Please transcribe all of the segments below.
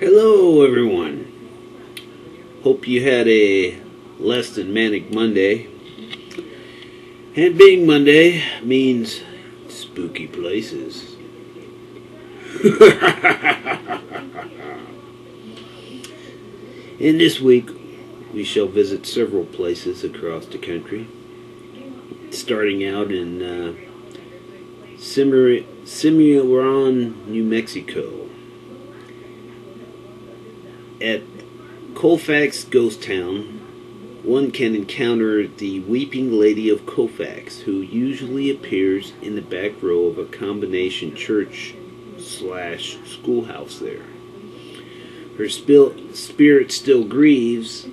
Hello everyone. Hope you had a less than manic Monday. And being Monday means spooky places. In this week, we shall visit several places across the country. Starting out in Cimarron, New Mexico. At Colfax Ghost Town, one can encounter the Weeping Lady of Colfax, who usually appears in the back row of a combination church/schoolhouse there. Her spirit still grieves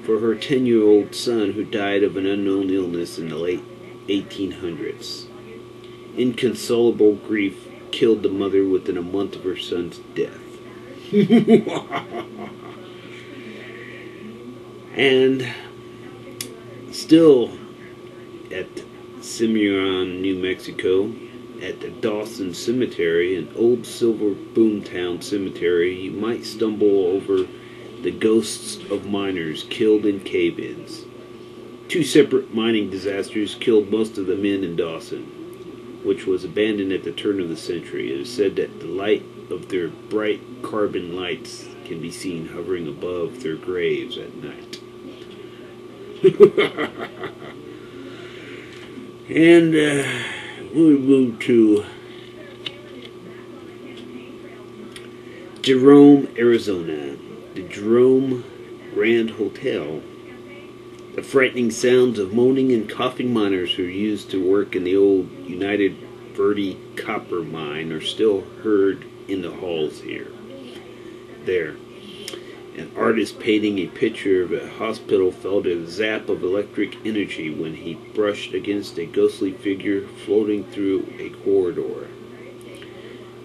for her 10-year-old son who died of an unknown illness in the late 1800s. Inconsolable grief killed the mother within a month of her son's death. And still at Cimarron, New Mexico, at the Dawson Cemetery, an old silver boomtown cemetery, you might stumble over the ghosts of miners killed in cave-ins. Two separate mining disasters killed most of the men in Dawson, which was abandoned at the turn of the century. It is said that the light of their bright carbon lights can be seen hovering above their graves at night. And we'll move to Jerome, Arizona. The Jerome Grand Hotel. The frightening sounds of moaning and coughing miners who used to work in the old United Verde copper mine are still heard in the halls there. An artist painting a picture of a hospital felt a zap of electric energy when he brushed against a ghostly figure floating through a corridor.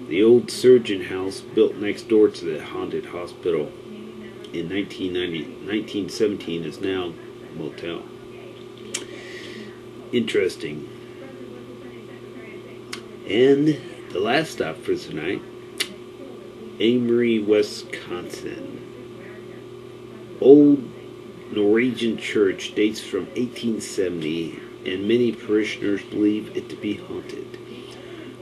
The old surgeon house built next door to the haunted hospital in 1917 is now a motel. Interesting. And the last stop for tonight, Amory, Wisconsin. Old Norwegian church dates from 1870, and many parishioners believe it to be haunted.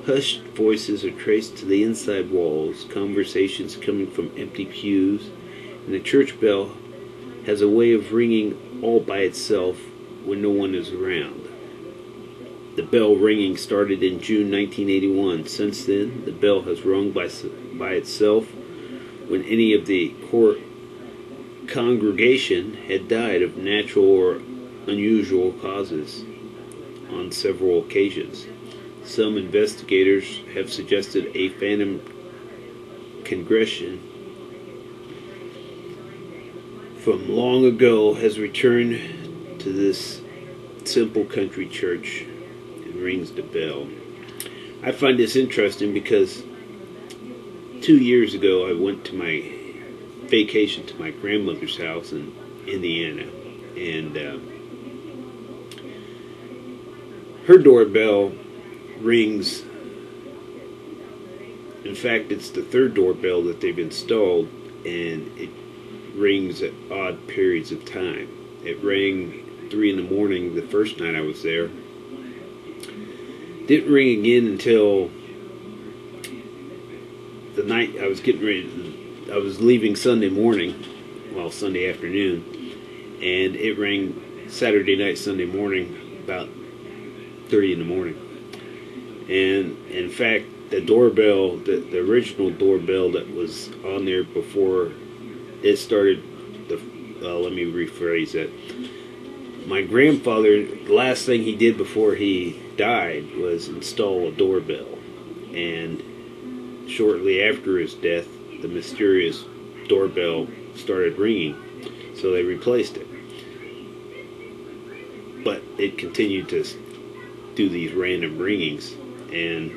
Hushed voices are traced to the inside walls, conversations coming from empty pews, and the church bell has a way of ringing all by itself when no one is around. The bell ringing started in June 1981. Since then, the bell has rung by itself when any of the congregation had died of natural or unusual causes on several occasions. Some investigators have suggested a phantom congregation from long ago has returned to this simple country church and rings the bell. I find this interesting because 2 years ago I went to my vacation to my grandmother's house in Indiana, and her doorbell rings. In fact, it's the third doorbell that they've installed, and it rings at odd periods of time. It rang 3 in the morning the first night I was there. Didn't ring again until the night I was getting ready. I was leaving Sunday morning, well, Sunday afternoon, and it rang Saturday night, Sunday morning, about 3 in the morning. And in fact, the doorbell, the original doorbell that was on there before it started, let me rephrase that. My grandfather, the last thing he did before he died was install a doorbell. And shortly after his death, the mysterious doorbell started ringing, so they replaced it. But it continued to do these random ringings, and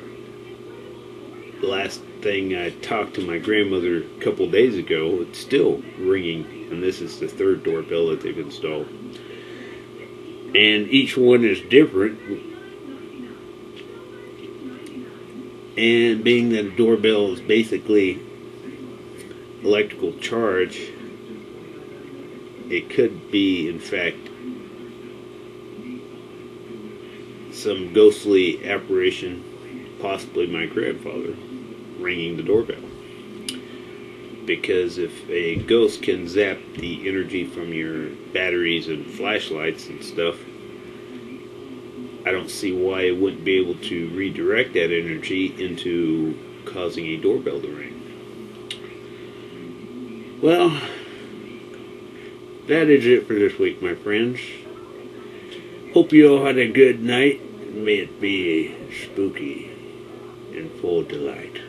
the last thing I talked to my grandmother a couple days ago, it's still ringing, and this is the third doorbell that they've installed. And each one is different, and being that a doorbell is basically electrical charge, it could be, in fact, some ghostly apparition, possibly my grandfather, ringing the doorbell. Because if a ghost can zap the energy from your batteries and flashlights and stuff, I don't see why it wouldn't be able to redirect that energy into causing a doorbell to ring. Well, that is it for this week, my friends. Hope you all had a good night. May it be spooky and full of delight.